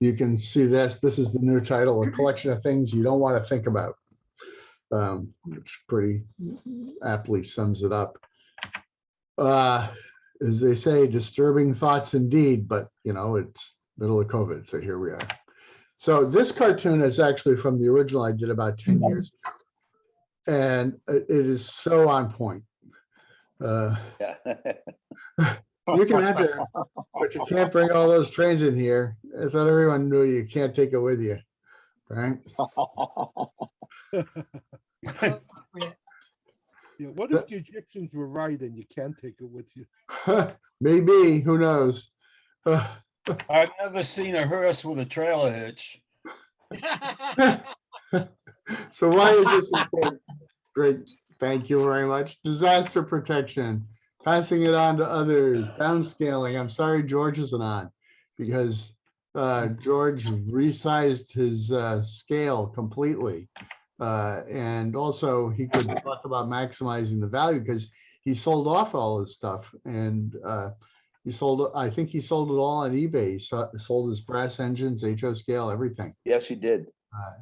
you can see this. This is the new title, A Collection of Things You Don't Want to Think About, which pretty aptly sums it up. As they say, disturbing thoughts indeed, but it's middle of COVID, so here we are. So this cartoon is actually from the original I did about 10 years ago, and it is so on point. Yeah. You can enter, but you can't bring all those trains in here. I thought everyone knew you can't take it with you, right? Yeah, what if the Egyptians were right and you can't take it with you? Maybe, who knows? I've never seen a hearse with a trailer hitch. So why is this important? Great, thank you very much. Disaster protection, passing it on to others, downscaling. I'm sorry George isn't on, because George resized his scale completely. And also he could talk about maximizing the value, because he sold off all his stuff, and I think he sold it all on eBay. He sold his brass engines, HO scale, everything. Yes, he did.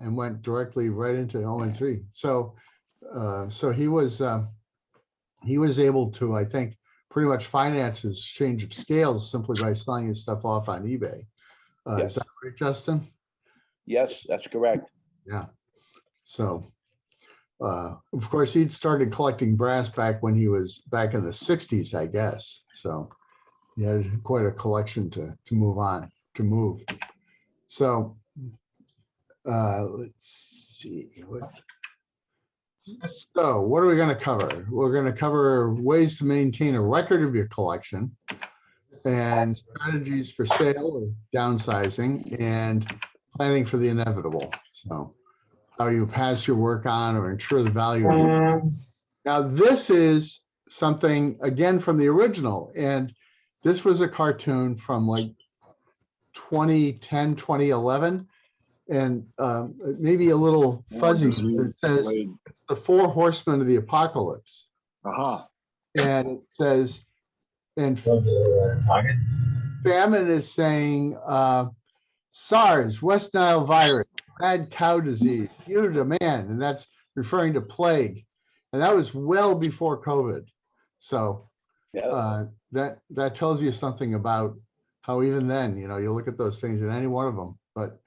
And went directly right into ON3. So he was able to, I think, pretty much finance his change of scales simply by selling his stuff off on eBay. Yes. Is that right, Justin? Yes, that's correct. Yeah. So, of course, he'd started collecting brass back when he was back in the 60s, I guess. So he had quite a collection to move. So let's see. So what are we going to cover? We're going to cover ways to maintain a record of your collection, and strategies for sale or downsizing, and planning for the inevitable. So how you pass your work on or ensure the value. Now, this is something, again, from the original. And this was a cartoon from like 2010, 2011. And maybe a little fuzzy. It says it's the 4 horsemen of the apocalypse. And it says, and famine is saying SARS, West Nile virus, mad cow disease, huge demand, and that's referring to plague. And that was well before COVID. So that tells you something about how even then, you look at those things in any one of them. But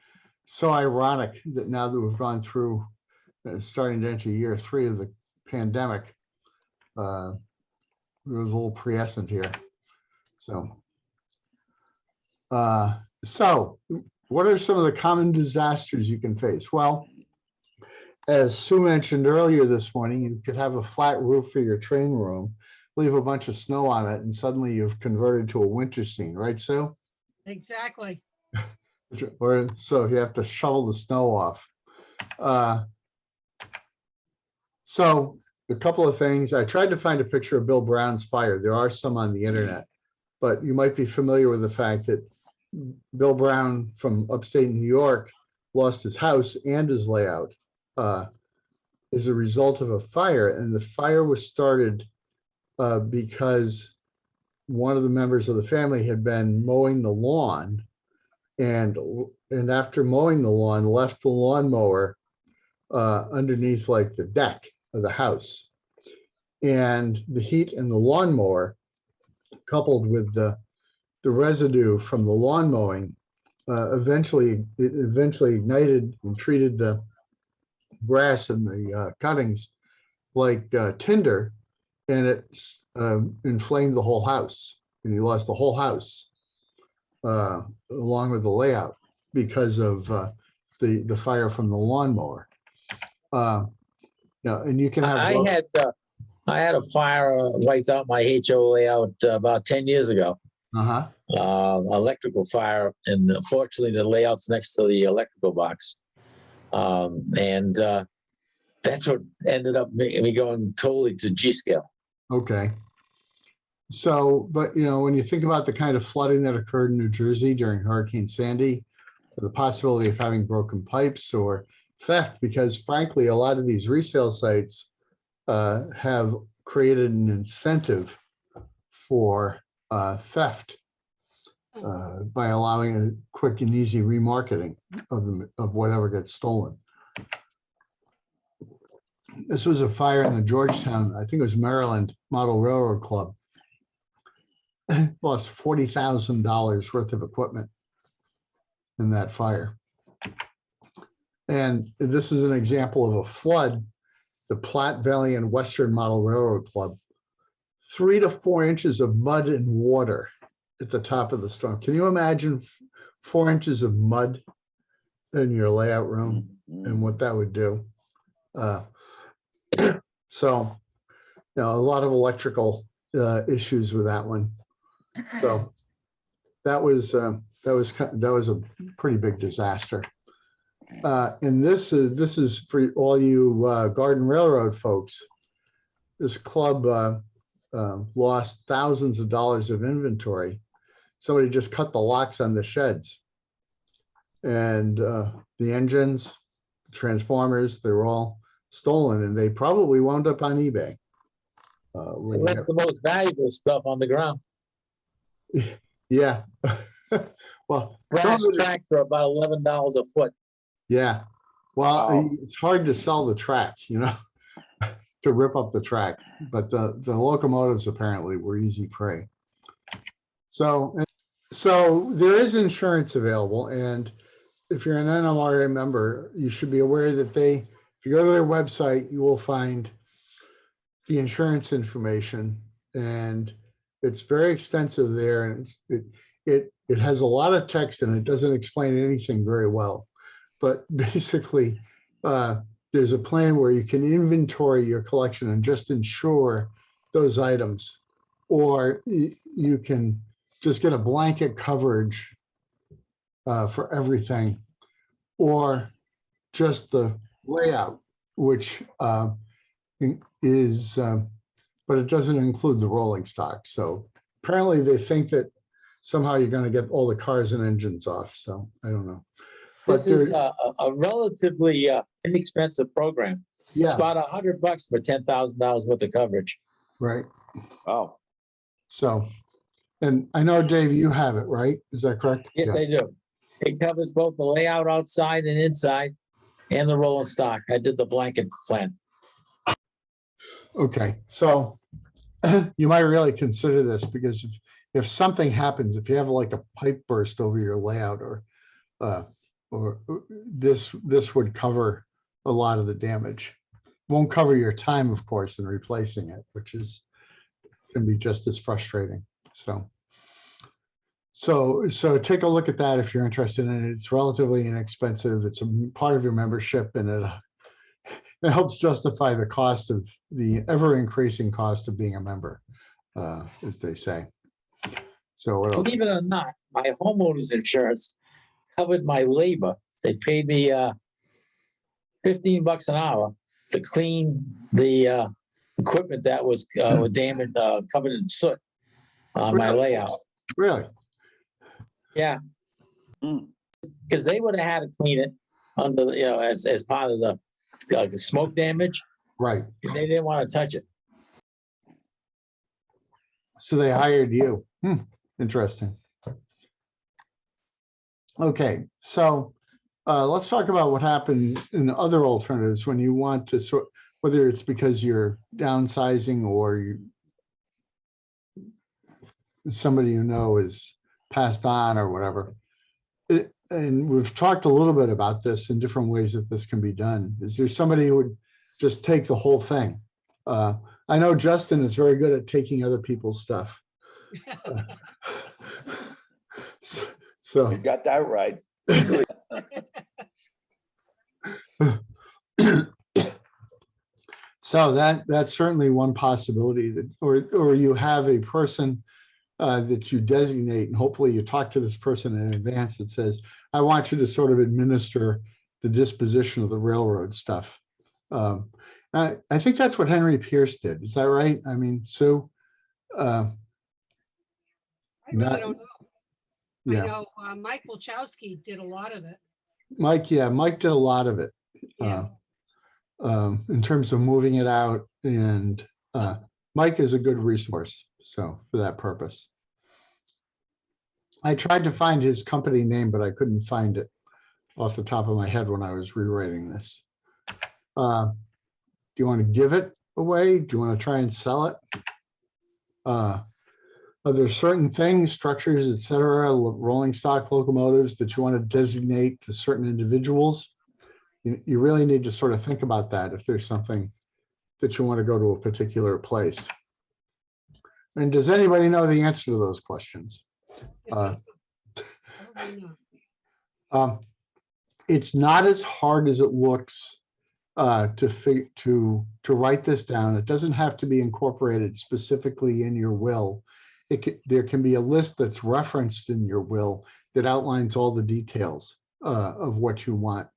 so ironic that now that we've gone through starting to enter year 3 of the pandemic, it was a little prescient here. So what are some of the common disasters you can face? Well, as Sue mentioned earlier this morning, you could have a flat roof for your train room, leave a bunch of snow on it, and suddenly you've converted to a winter scene, right, Sue? Exactly. Or so you have to shovel the snow off. So a couple of things. I tried to find a picture of Bill Brown's fire. There are some on the internet, but you might be familiar with the fact that Bill Brown from upstate New York lost his house and his layout as a result of a fire. And the fire was started because one of the members of the family had been mowing the lawn, and after mowing the lawn, left the lawnmower underneath like the deck of the house. And the heat in the lawnmower, coupled with the residue from the lawn mowing, eventually ignited and treated the brass and the cuttings like tinder, and it inflamed the whole house, and he lost the whole house along with the layout because of the fire from the lawnmower. And you can have. I had a fire wiped out my HO layout about 10 years ago. Electrical fire, and fortunately the layout's next to the electrical box. And that's what ended up making me going totally to G scale. Okay. So, but when you think about the kind of flooding that occurred in New Jersey during Hurricane Sandy, the possibility of having broken pipes or theft, because frankly, a lot of these resale sites have created an incentive for theft. by allowing a quick and easy remarketing of whatever gets stolen. This was a fire in the Georgetown, I think it was Maryland Model Railroad Club. Lost $40,000 worth of equipment in that fire. And this is an example of a flood, the Platte Valley and Western Model Railroad Club. 3 to 4 inches of mud and water at the top of the storm. Can you imagine 4 inches of mud in your layout room and what that would do? So, a lot of electrical issues with that one. So that was a pretty big disaster. And this is for all you Garden Railroad folks. This club lost thousands of dollars of inventory. Somebody just cut the locks on the sheds, and the engines, transformers, they were all stolen, and they probably wound up on eBay. They left the most valuable stuff on the ground. Yeah. Well, Brass tracks are about $11 a foot. yeah. Well, Wow. it's hard to sell the track, to rip up the track, but the locomotives apparently were easy prey. So there is insurance available, and if you're an NLRA member, you should be aware that if you go to their website, you will find the insurance information, and it's very extensive there, and it has a lot of text and it doesn't explain anything very well. But basically, there's a plan where you can inventory your collection and just insure those items, or you can just get a blanket coverage for everything, or just the layout, which is, but it doesn't include the rolling stock. So apparently they think that somehow you're going to get all the cars and engines off. So I don't know. This is a relatively inexpensive program. It's Yeah, about $100 for $10,000 worth of coverage. right. Wow. So, and I know, Dave, you have it, right? Is that correct? Yes, Yeah. I do. It covers both the layout outside and inside, and the rolling stock. I did the blanket plan. Okay, so you might really consider this, because if something happens, if you have like a pipe burst over your layout, or this would cover a lot of the damage. Won't cover your time, of course, in replacing it, which can be just as frustrating. So take a look at that if you're interested in it. It's relatively inexpensive. It's a part of your membership, and it helps justify the cost of the ever increasing cost of being a member, as they say. So what else? Believe it or not, my homeowner's insurance covered my labor. They paid me $15 an hour to clean the equipment that was damaged, covered in soot on my layout. Really? Yeah, because they would have had to clean it under, as part of the smoke damage. Right. And they didn't want to touch it. So they hired you. Interesting. Okay, so let's talk about what happens in other alternatives when you want to sort, whether it's because you're downsizing or somebody you know is passed on or whatever. And we've talked a little bit about this in different ways that this can be done. Is there somebody who would just take the whole thing? I know Justin is very good at taking other people's stuff. So You got that right. so that's certainly one possibility, that or you have a person that you designate, and hopefully you talk to this person in advance that says, I want you to sort of administer the disposition of the railroad stuff. I think that's what Henry Pierce did. Is that right? I mean, Sue? I really don't know. Yeah. I know Mike Wilczowski did a lot of it. Mike did a lot of it. Yeah. In terms of moving it out, and Mike is a good resource, so for that purpose. I tried to find his company name, but I couldn't find it off the top of my head when I was rewriting this. Do you want to give it away? Do you want to try and sell it? Are there certain things, structures, et cetera, rolling stock locomotives that you want to designate to certain individuals? You really need to sort of think about that if there's something that you want to go to a particular place. And does anybody know the answer to those questions? It's not as hard as it looks to write this down. It doesn't have to be incorporated specifically in your will. There can be a list that's referenced in your will that outlines all the details of what you want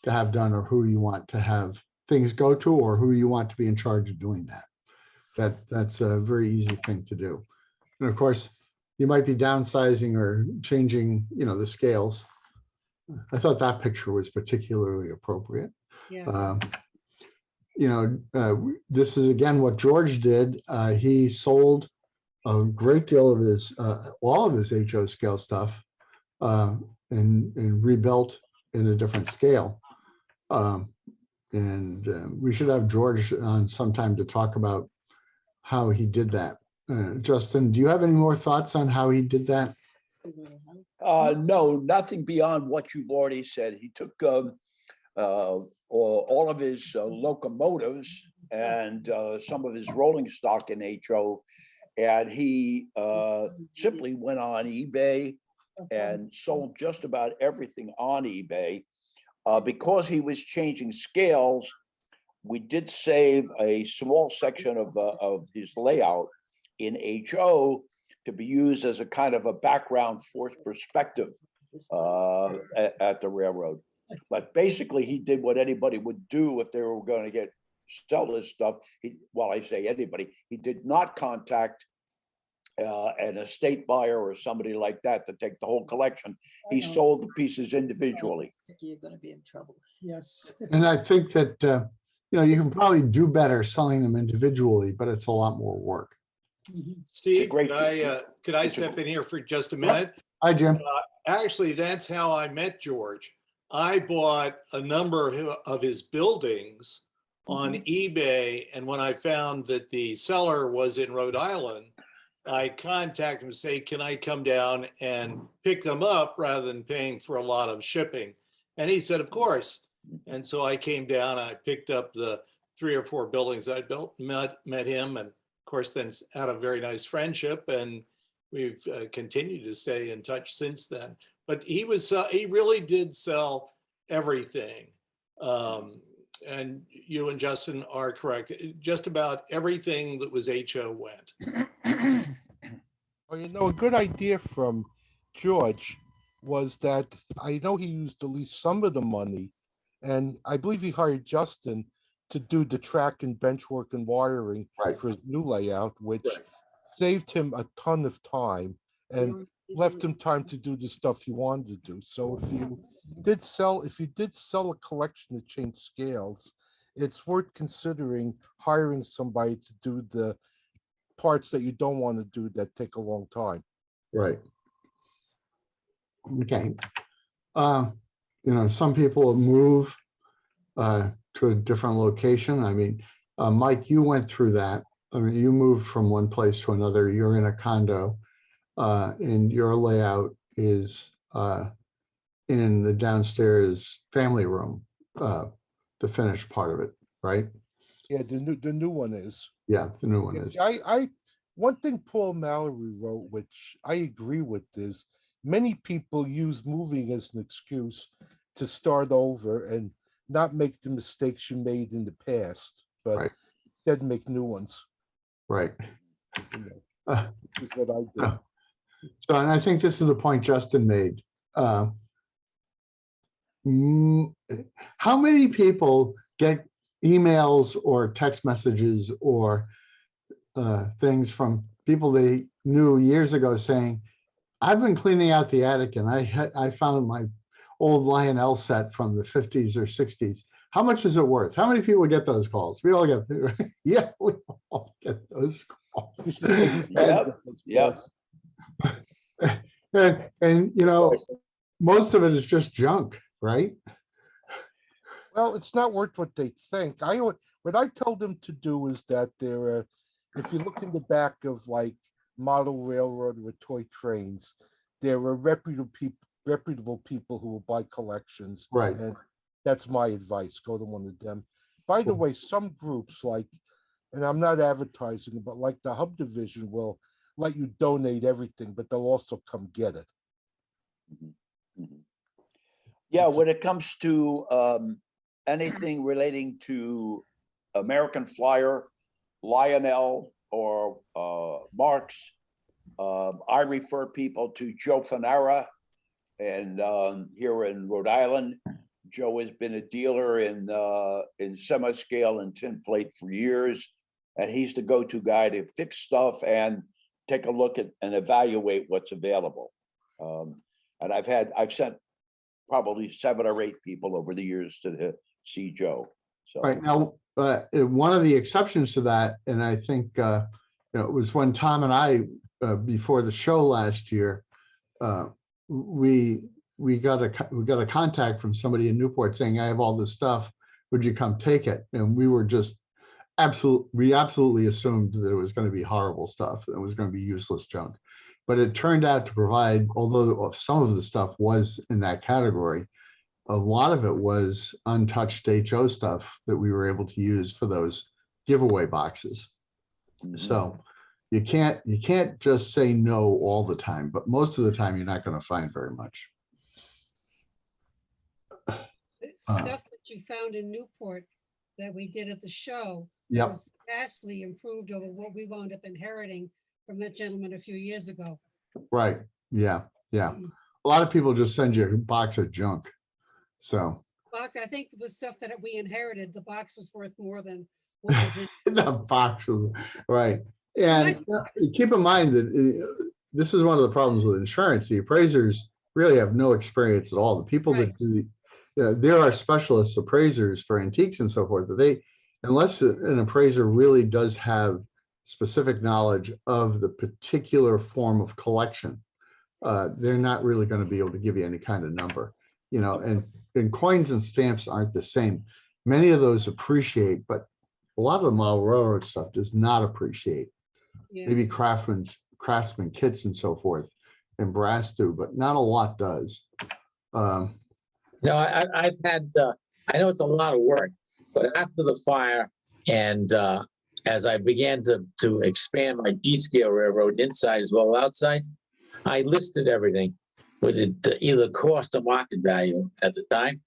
to have done, or who you want to have things go to, or who you want to be in charge of doing that. That's a very easy thing to do. And of course, you might be downsizing or changing, the scales. I thought that picture was particularly appropriate. Yeah. This is again what George did. He sold a great deal of his, all of his HO scale stuff, and rebuilt in a different scale. We should have George on sometime to talk about how he did that. Justin, do you have any more thoughts on how he did that? No, nothing beyond what you've already said. He took all of his locomotives and some of his rolling stock in HO, and he simply went on eBay and sold just about everything on eBay. Because he was changing scales, we did save a small section of his layout in HO to be used as a kind of a background force perspective at the railroad. But basically, he did what anybody would do if they were going to sell this stuff. Well, I say anybody. He did not contact an estate buyer or somebody like that to take the whole collection. He sold the pieces individually. You're going to be in trouble. Yes. And I think that you can probably do better selling them individually, but it's a lot more work. Steve, great- could I step in here for just a minute? Hi, Jim. Actually, that's how I met George. I bought a number of his buildings on eBay, and when I found that the seller was in Rhode Island, I contacted him and say, can I come down and pick them up rather than paying for a lot of shipping? And he said, of course. And so I came down, I picked up the 3 or 4 buildings I built, met him, and of course then had a very nice friendship, and we've continued to stay in touch since then. But he really did sell everything. And you and Justin are correct. Just about everything that was HO went. Well, a good idea from George was that I know he used at least some of the money, and I believe he hired Justin to do the track and bench work and wiring Right. for his new layout, which Right. saved him a ton of time and left him time to do the stuff he wanted to do. So if you did sell a collection of change scales, it's worth considering hiring somebody to do the parts that you don't want to do that take a long time. Right. Okay. Some people move to a different location. I mean, Mike, you went through that. I mean, you moved from one place to another. You're in a condo, and your layout is in the downstairs family room, the finished part of it, right? Yeah, the new one is. Yeah, the new one is. One thing Paul Mallory wrote, which I agree with, is many people use moving as an excuse to start over and not make the mistakes you made in the past, but Right. instead make new ones. Right. Which is what I did. So, and I think this is the point Justin made. How many people get emails or text messages or things from people they knew years ago saying, I've been cleaning out the attic and I found my old Lionel set from the 50s or 60s. How much is it worth? How many people get those calls? We all get, yeah, we all get those calls. Yep. And And you know, most of it is just junk, right? Well, it's not worth what they think. What I told them to do is that there are, if you look in the back of like model railroad or toy trains, there are reputable people who will buy collections. Right. And that's my advice. Go to one of them. By the way, some groups like, and I'm not advertising, but like the Hub Division will let you donate everything, but they'll also come get it. Yeah, when it comes to anything relating to American Flyer, Lionel, or Marx, I refer people to Joe Fanara, and here in Rhode Island, Joe has been a dealer in semi-scale and tin plate for years, and he's the go-to guy to fix stuff and take a look at and evaluate what's available. And I've sent probably 7 or 8 people over the years to see Joe. So Right now, one of the exceptions to that, and I think it was when Tom and I before the show last year, we got a contact from somebody in Newport saying, "I have all this stuff. Would you come take it?" And we were just we absolutely assumed that it was going to be horrible stuff. It was going to be useless junk. But it turned out to provide, although some of the stuff was in that category, a lot of it was untouched HO stuff that we were able to use for those giveaway boxes. So you can't just say no all the time, but most of the time you're not going to find very much. Stuff that you found in Newport that we did at the show Yep. was vastly improved over what we wound up inheriting from that gentleman a few years ago. Right. Yeah. Yeah. A lot of people just send you a box of junk. So Box, I think the stuff that we inherited, the box was worth more than what was in. the box of, right. Nice And box. keep in mind that this is one of the problems with insurance. The appraisers really have no experience at all. The people that do there are specialists appraisers for antiques and so forth, but unless an appraiser really does have specific knowledge of the particular form of collection, they're not really going to be able to give you any kind of number, and coins and stamps aren't the same. Many of those appreciate, but a lot of the model railroad stuff does not appreciate. Yeah. Maybe craftsman kits and so forth and brass do, but not a lot does. No, I've had, I know it's a lot of work, but after the fire and as I began to expand my D-scale railroad inside as well as outside, I listed everything with either cost or market value at the time.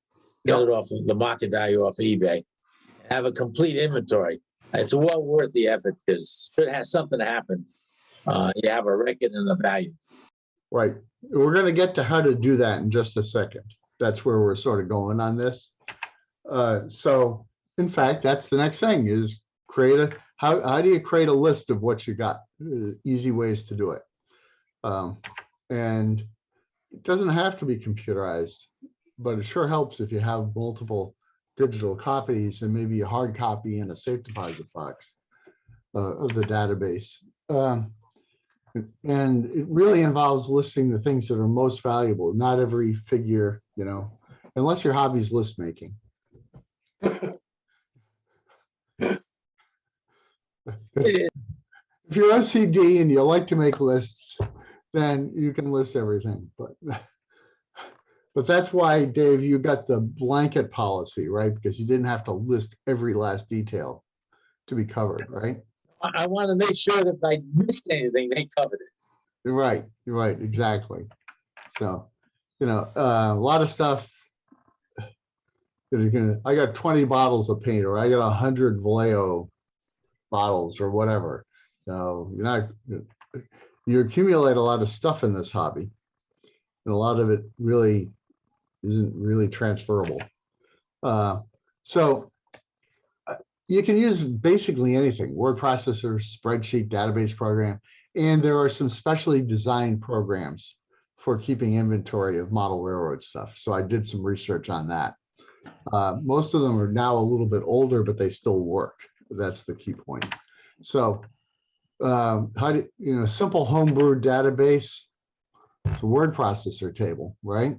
Got it off of the market value off of eBay. Have a complete inventory. It's well worth the effort because if it has something happen, you have a record and a value. Right. We're going to get to how to do that in just a second. That's where we're sort of going on this. So in fact, that's the next thing is how do you create a list of what you got? Easy ways to do it. And it doesn't have to be computerized, but it sure helps if you have multiple digital copies and maybe a hard copy in a safe deposit box of the database. And it really involves listing the things that are most valuable. Not every figure, unless your hobby's list making. If you're OCD and you like to make lists, then you can list everything. But that's why, Dave, you got the blanket policy, right? Because you didn't have to list every last detail to be covered, right? I want to make sure that if I missed anything, they covered it. Right, exactly. So, a lot of stuff. I got 20 bottles of paint, or I got 100 Vallejo bottles, or whatever. So you accumulate a lot of stuff in this hobby, and a lot of it really isn't really transferable. So you can use basically anything: word processor, spreadsheet, database program, and there are some specially designed programs for keeping inventory of model railroad stuff. So I did some research on that. Most of them are now a little bit older, but they still work. That's the key point. So simple homebrew database. it's a word processor table, right?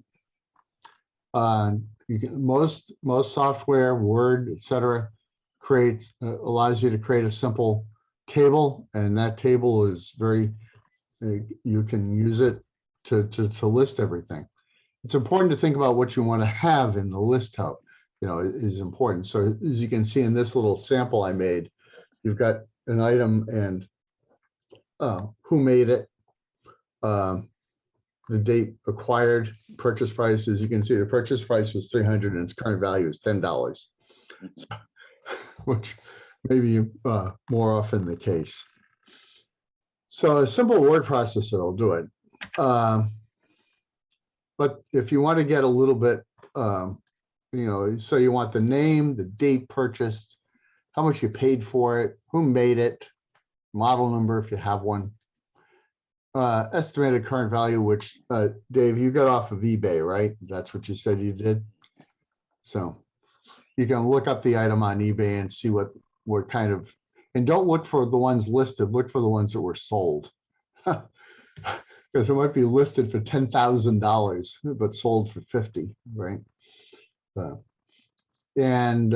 Most software, Word, etc., creates allows you to create a simple table, and that table is very you can use it to list everything. It's important to think about what you want to have in the list out, is important. So as you can see in this little sample I made, you've got an item and who made it, the date acquired, purchase price. As you can see, the purchase price was $300 and its current value is $10, which may be more often the case. So a simple word processor will do it. But if you want to get a little bit, so you want the name, the date purchased, how much you paid for it, who made it, model number if you have one, estimated current value, which Dave, you got off of eBay, right? That's what you said you did. So you can look up the item on eBay and see what kind of, and don't look for the ones listed, look for the ones that were sold. Because it might be listed for $10,000, but sold for 50, right? And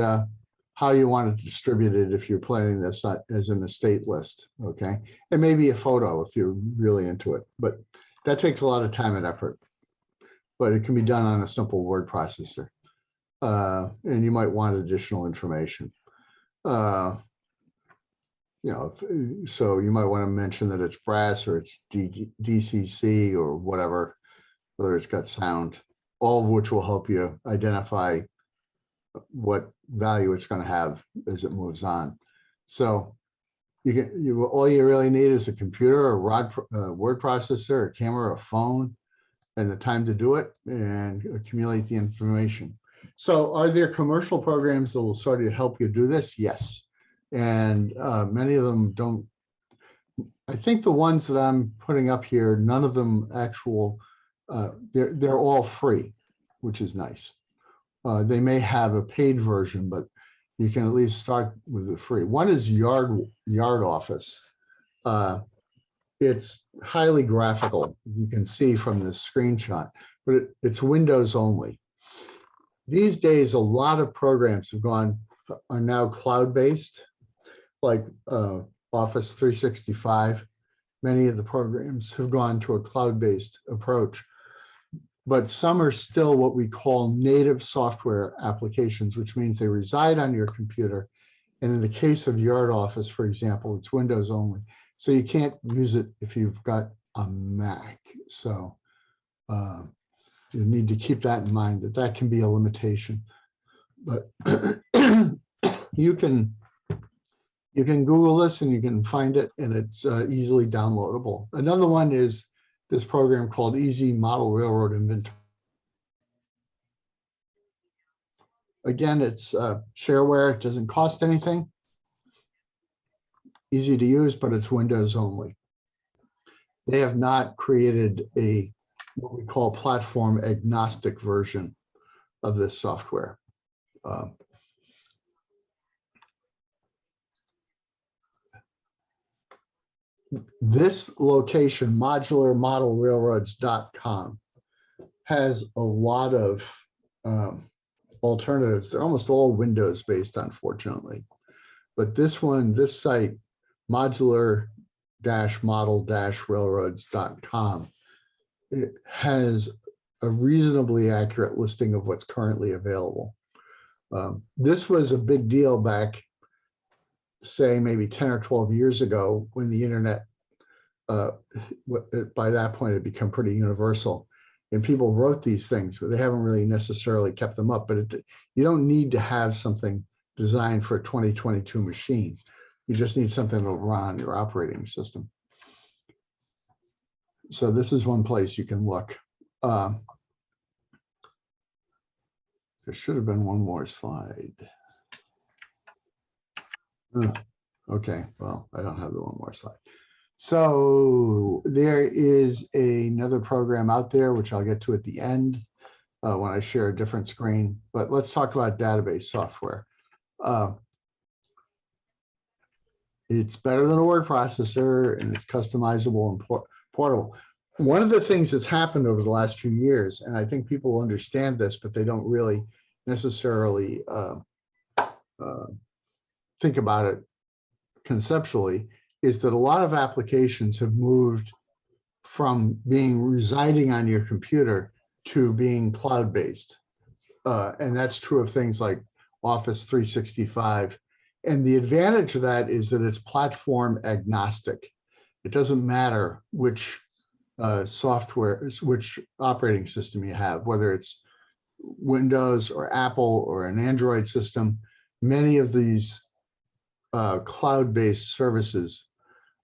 how you want to distribute it if you're planning this as an estate list, okay? And maybe a photo if you're really into it, but that takes a lot of time and effort. But it can be done on a simple word processor. And you might want additional information. So you might want to mention that it's brass or it's DCC or whatever, whether it's got sound, all of which will help you identify what value it's going to have as it moves on. So all you really need is a computer, a word processor, a camera, a phone, and the time to do it and accumulate the information. So are there commercial programs that will sort of help you do this? Yes. And many of them don't. I think the ones that I'm putting up here, none of them they're all free, which is nice. They may have a paid version, but you can at least start with the free. One is Yard Office. It's highly graphical. You can see from the screenshot, but it's Windows only. These days, a lot of programs are now cloud-based, like Office 365. Many of the programs have gone to a cloud-based approach, but some are still what we call native software applications, which means they reside on your computer. And in the case of Yard Office, for example, it's Windows only. So you can't use it if you've got a Mac. So you need to keep that in mind, that can be a limitation. But you can Google this and you can find it, and it's easily downloadable. Another one is this program called Easy Model Railroad Inventory. Again, it's shareware. It doesn't cost anything. Easy to use, but it's Windows only. They have not created what we call platform agnostic version of this software. This location, modularmodelrailroads.com, has a lot of alternatives. They're almost all Windows based, unfortunately. But this site, modular-model-railroads.com, it has a reasonably accurate listing of what's currently available. This was a big deal back, say, maybe 10 or 12 years ago, when the internet, by that point, had become pretty universal. And people wrote these things, but they haven't really necessarily kept them up. But you don't need to have something designed for a 2022 machine. You just need something to run on your operating system. So this is one place you can look. There should have been one more slide. Okay, well, I don't have the one more slide. So there is another program out there, which I'll get to at the end when I share a different screen. But let's talk about database software. It's better than a word processor, and it's customizable and portable. one of the things that's happened over the last few years, and I think people understand this, but they don't really necessarily think about it conceptually, is that a lot of applications have moved from being residing on your computer to being cloud-based. And that's true of things like Office 365. And the advantage of that is that it's platform agnostic. It doesn't matter which software, which operating system you have, whether it's Windows or Apple or an Android system. Many of these cloud-based services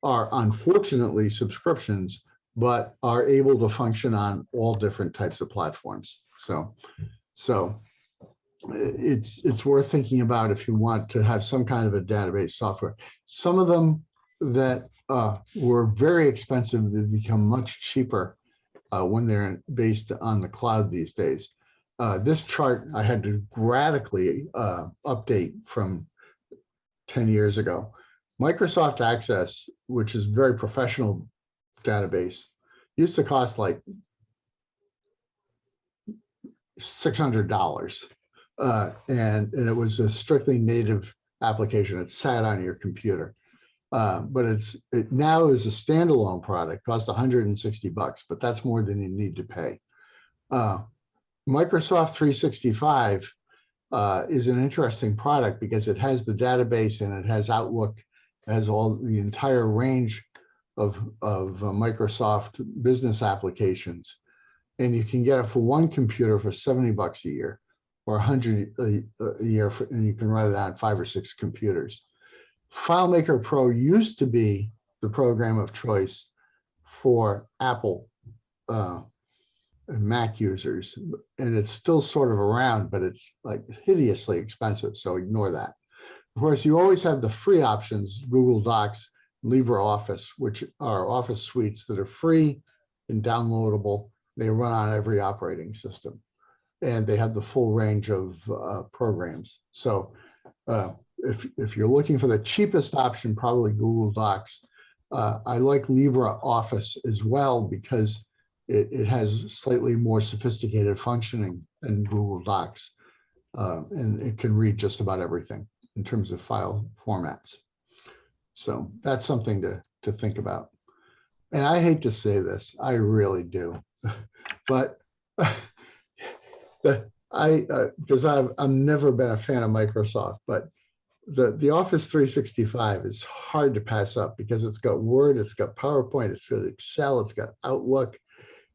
are unfortunately subscriptions, but are able to function on all different types of platforms. So it's worth thinking about if you want to have some kind of a database software. Some of them that were very expensive have become much cheaper when they're based on the cloud these days. This chart I had to radically update from 10 years ago. Microsoft Access, which is very professional database, used to cost like $600. And it was a strictly native application. It sat on your computer. But it now is a standalone product, cost $160, but that's more than you need to pay. Microsoft 365 is an interesting product because it has the database and it has Outlook, it has all the entire range of Microsoft business applications. And you can get it for one computer for $70 a year or $100 a year, and you can run it on 5 or 6 computers. FileMaker Pro used to be the program of choice for Apple and Mac users, and it's still sort of around, but it's like hideously expensive, so ignore that. Of course, you always have the free options, Google Docs, LibreOffice, which are office suites that are free and downloadable. They run on every operating system, and they have the full range of programs. So if you're looking for the cheapest option, probably Google Docs. I like LibreOffice as well because it has slightly more sophisticated functioning than Google Docs, and it can read just about everything in terms of file formats. So that's something to think about. And I hate to say this, I really do, but because I've never been a fan of Microsoft, but the Office 365 is hard to pass up because it's got Word, it's got PowerPoint, it's got Excel, it's got Outlook,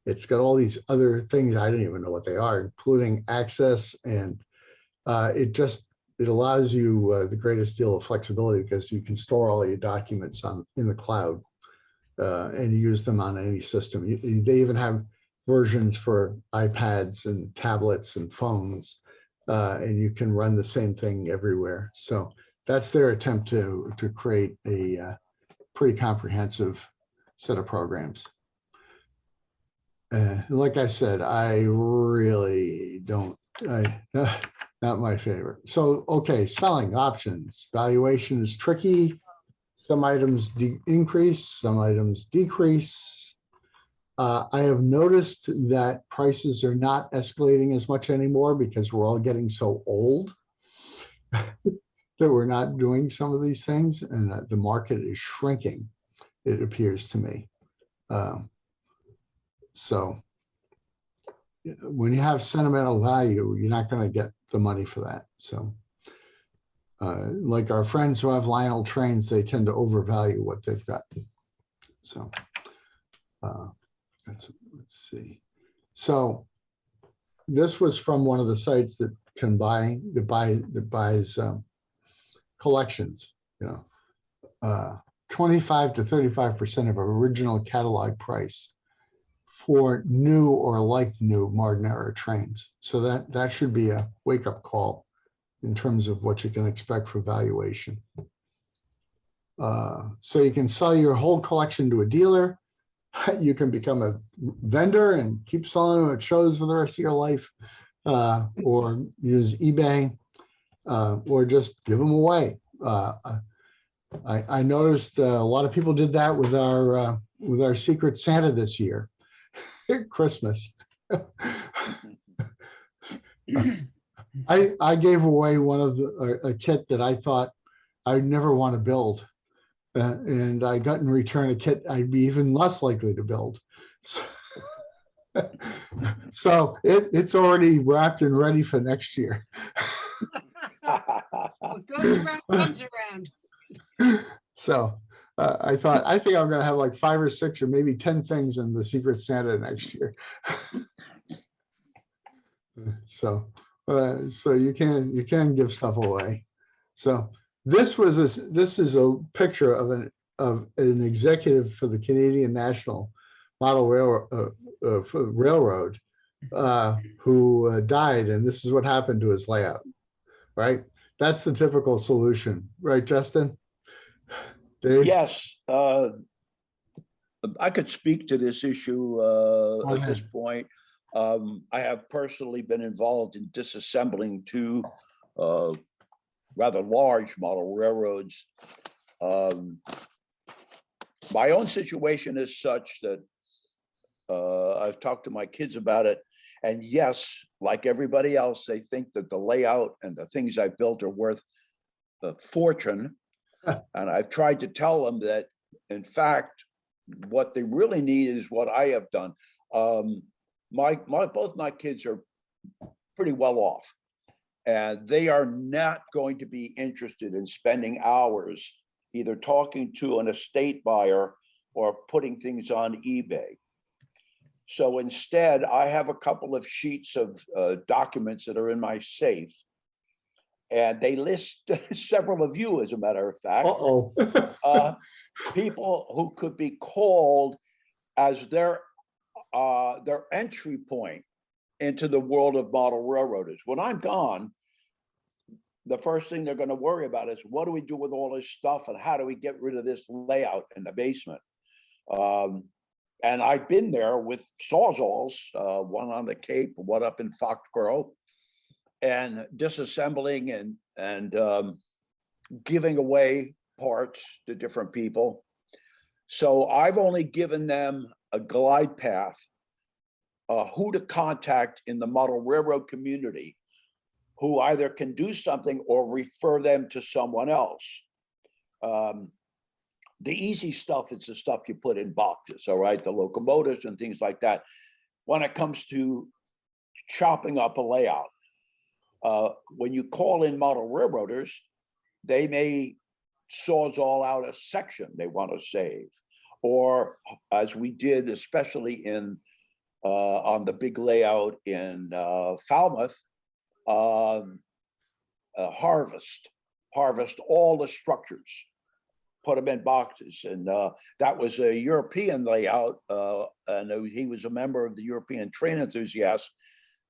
it's got all these other things I don't even know what they are, including Access, and it allows you the greatest deal of flexibility because you can store all your documents in the cloud and use them on any system. They even have versions for iPads and tablets and phones, and you can run the same thing everywhere. So that's their attempt to create a pretty comprehensive set of programs. Like I said, I really don't, not my favorite. So, okay, selling options. Valuation is tricky. Some items increase, some items decrease. I have noticed that prices are not escalating as much anymore because we're all getting so old that we're not doing some of these things, and the market is shrinking, it appears to me. So when you have sentimental value, you're not going to get the money for that. So like our friends who have Lionel trains, they tend to overvalue what they've got. So let's see. So this was from one of the sites that buys collections, 25 to 35% of original catalog price for new or like new Martin era trains. So that should be a wake-up call in terms of what you can expect for valuation. So you can sell your whole collection to a dealer. You can become a vendor and keep selling them at shows for the rest of your life, or use eBay, or just give them away. I noticed a lot of people did that with our Secret Santa this year. Christmas. I gave away one of a kit that I thought I'd never want to build. And I got in return a kit I'd be even less likely to build. So it's already wrapped and ready for next year. What goes around comes around. So I think I'm gonna have like 5 or 6 or maybe 10 things in the Secret Santa next year. So you can give stuff away. So this is a picture of an executive for the Canadian National Model Railroad who died, and this is what happened to his layout. Right, that's the typical solution, right, Justin? Dave? Yes, I could speak to this issue at this point. I have personally been involved in disassembling 2 rather large model railroads. My own situation is such that I've talked to my kids about it. And yes, like everybody else, they think that the layout and the things I built are worth a fortune. And I've tried to tell them that, in fact, what they really need is what I have done. Both my kids are pretty well off, and they are not going to be interested in spending hours either talking to an estate buyer or putting things on eBay. So instead, I have a couple of sheets of documents that are in my safe, and they list several of you, as a matter of fact, people who could be called as their entry point into the world of model railroaders. When I'm gone, the first thing they're going to worry about is, what do we do with all this stuff, and how do we get rid of this layout in the basement? And I've been there with Sawzalls, one on the Cape, one up in Foxborough, and disassembling and giving away parts to different people. So I've only given them a glide path, who to contact in the model railroad community, who either can do something or refer them to someone else. The easy stuff is the stuff you put in boxes, all right? The locomotives and things like that. When it comes to chopping up a layout, when you call in model railroaders, they may sawzall out a section they want to save. Or as we did, especially in on the big layout in Falmouth, harvest all the structures, put them in boxes. And that was a European layout, and he was a member of the European Train Enthusiasts.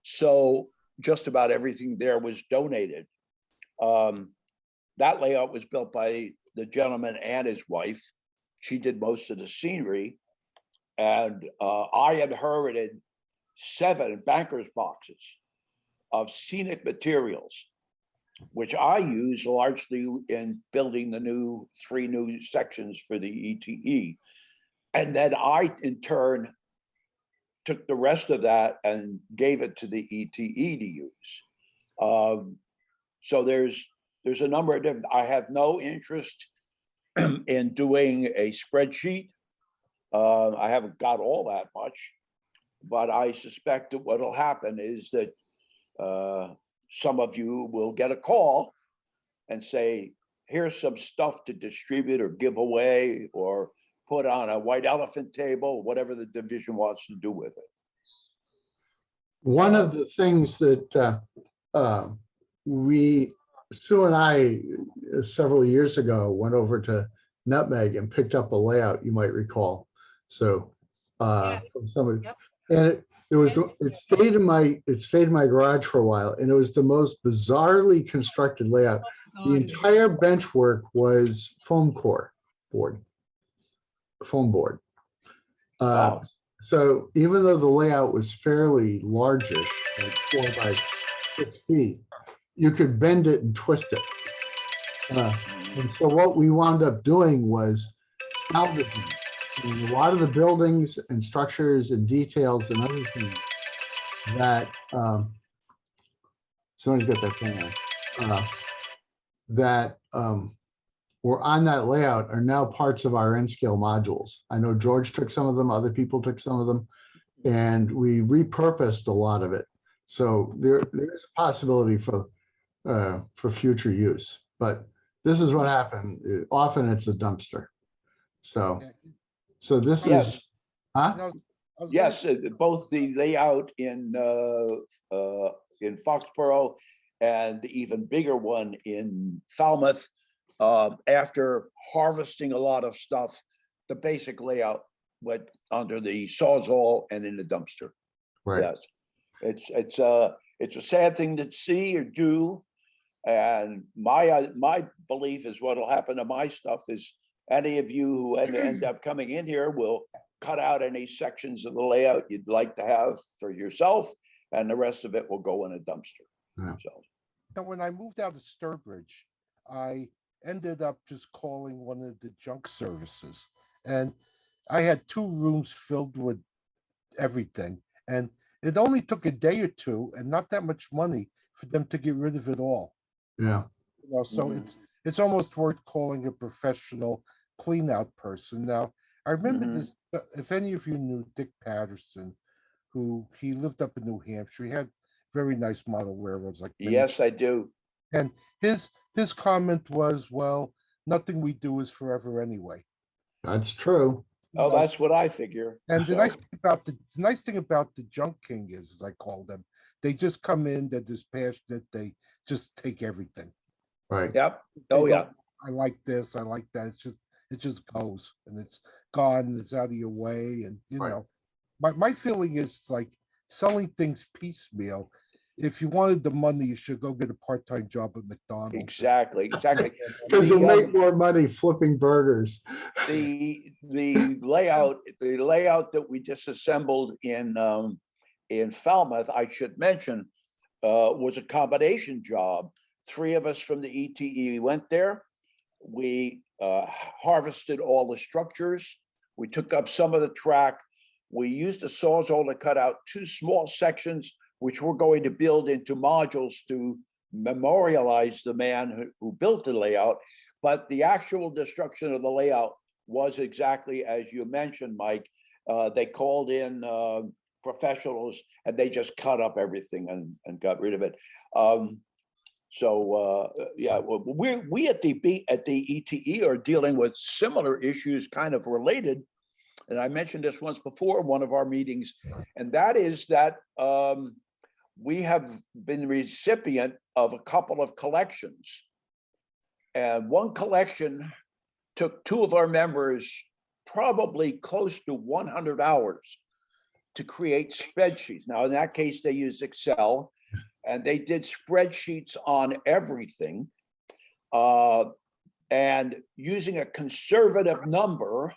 So just about everything there was donated. That layout was built by the gentleman and his wife. She did most of the scenery. And I inherited 7 banker's boxes of scenic materials, which I use largely in building the 3 new sections for the ETE. And then I, in turn, took the rest of that and gave it to the ETE to use. So there's a number of different, I have no interest in doing a spreadsheet. I haven't got all that much, but I suspect that what'll happen is that some of you will get a call and say, here's some stuff to distribute or give away or put on a white elephant table, whatever the division wants to do with it. One of the things that Sue and I, several years ago, went over to Nutmeg and picked up a layout, you might recall. So from somebody, Yep. and it stayed in my garage for a while, and it was the most bizarrely constructed layout. The entire bench work was foam board. Wow. So even though the layout was fairly largish, like 4 by 6 feet, you could bend it and twist it. And so what we wound up doing was salvaging And a lot of the buildings and structures and details and other things that, somebody's got that thing on, that were on that layout are now parts of our N-scale modules. I know George took some of them, other people took some of them, and we repurposed a lot of it. So there's a possibility for future use, but this is what happened. Often it's a dumpster. So this Yes. is, huh? No, I was gonna Yes, both the layout in Foxborough and the even bigger one in Falmouth, after harvesting a lot of stuff, the basic layout went under the Sawzall and in the dumpster. Right. Yes, it's a sad thing to see or do. And my belief is what'll happen to my stuff is any of you who end up coming in here will cut out any sections of the layout you'd like to have for yourself, and the rest of it will go in a dumpster. Yeah. So, Now, when I moved out of Sturbridge, I ended up just calling one of the junk services. And I had 2 rooms filled with everything. And it only took a day or 2 and not that much money for them to get rid of it all. Yeah. You know, so Mhm. it's almost worth calling a professional clean out person. Now, I remember Mhm. this, if any of you knew Dick Patterson, who he lived up in New Hampshire, he had very nice model railroads like many. yes, I do. And his comment was, well, nothing we do is forever anyway. That's true. Oh, that's what I figure. And the So, nice thing about the junk king is, as I call them, they just come in, they're dispassionate, they just take everything. Right. yep. They Oh, yeah. don't, I like this, I like that. It just goes and it's gone, and it's out of your way. And Right. know, my feeling is like selling things piecemeal. If you wanted the money, you should go get a part-time job at McDonald's. Exactly. Because you'll The, make more money flipping burgers. the layout that we disassembled in Falmouth, I should mention, was a combination job. 3 of us from the ETE went there. We harvested all the structures. We took up some of the track. We used a Sawzall to cut out 2 small sections, which we're going to build into modules to memorialize the man who built the layout. But the actual destruction of the layout was exactly as you mentioned, Mike. They called in professionals and they just cut up everything and got rid of it. Yeah, well, we at the ETE are dealing with similar issues, kind of related. And I mentioned this once before in one of our meetings, and that is that we have been recipient of a couple of collections. And one collection took 2 of our members probably close to 100 hours to create spreadsheets. Now, in that case, they used Excel, and they did spreadsheets on everything. And using a conservative number,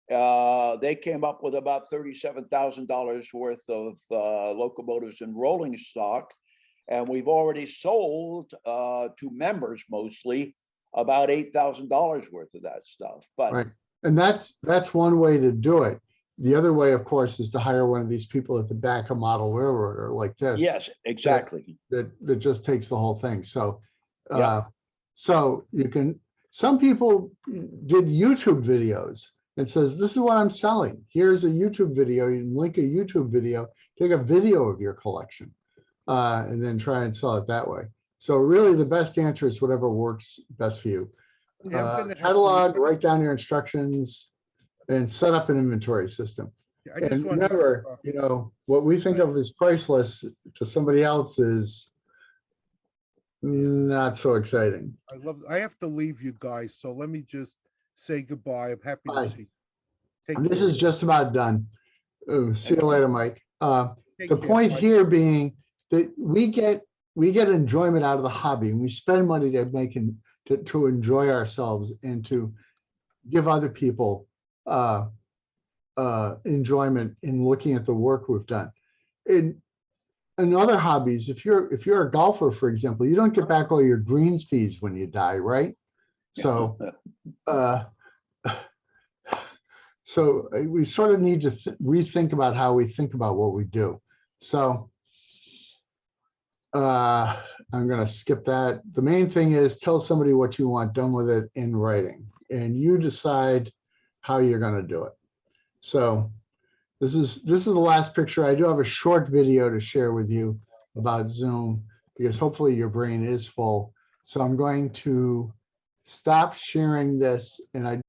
they came up with about $37,000 worth of locomotives and rolling stock. And we've already sold to members mostly about $8,000 worth of that stuff. But Right. And that's one way to do it. The other way, of course, is to hire one of these people at the back of model railroader like this. yes, exactly. That just takes the whole thing. So, Yeah. so you can, some people did YouTube videos and says, this is what I'm selling. Here's a YouTube video. You can link a YouTube video, take a video of your collection, and then try and sell it that way. So really the best answer is whatever works best for you. Yeah, I'm gonna have to- Catalog, write down your instructions, and set up an inventory system. I just And want remember, you know, what we think of as priceless to somebody else is not so exciting. I have to leave you guys, so let me just say goodbye. I'm happy Bye. to see you. Take This care. is just about done. See you later, Mike. Take The care. point Bye. here being that we get enjoyment out of the hobby, and we spend money to enjoy ourselves and to give other people enjoyment in looking at the work we've done. In other hobbies, if you're a golfer, for example, you don't get back all your greens fees when you die, right? So So we sort of need to rethink about how we think about what we do. So I'm going to skip that. The main thing is tell somebody what you want done with it in writing, and you decide how you're going to do it. So this is the last picture. I do have a short video to share with you about Zoom because hopefully your brain is full. So I'm going to stop sharing this, and I